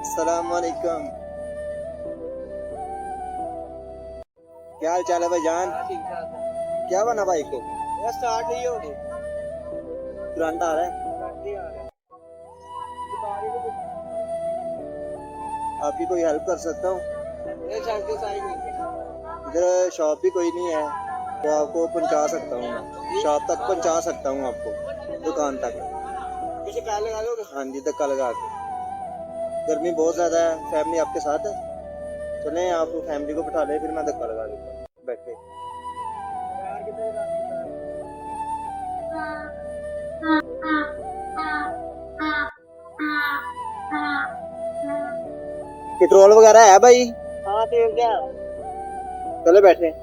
अस्सलाम वालेकुम। क्या हाल चाल है भाईजान? ठीक ठाक है। क्या बना भाई को? यार स्टार्ट नहीं हो रही। तुरंत आ रहा है। स्टार्ट नहीं आ रहा। आपकी कोई हेल्प कर सकता हूँ? ये शांति साई नहीं है। इधर शॉप भी कोई नहीं है तो आपको पहुंचा सकता हूँ मैं। शॉप तक पहुंचा सकता हूँ आपको, दुकान तक। मुझे कहा लगा लोगे? हाँ जी, धक्का लगा के। गर्मी बहुत ज़्यादा है। फैमिली आपके साथ है? चलें, आप फैमिली को बिठा लें, फिर मैं धक्का लगा देता हूँ। बैठे। यार कितने रात बता रहे पेट्रोल वगैरह है भाई? हो? हाँ तेल क्या? चले बैठे।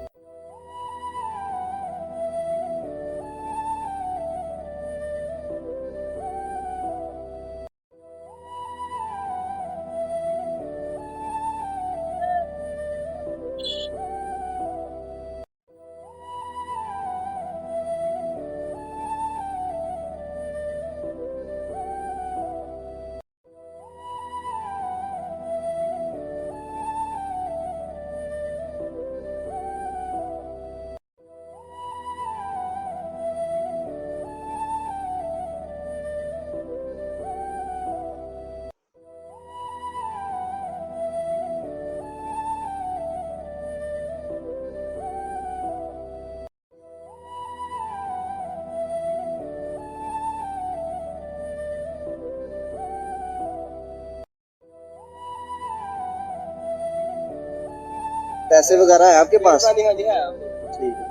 पैसे वगैरह है आपके पास? हाँ जी है। ठीक है।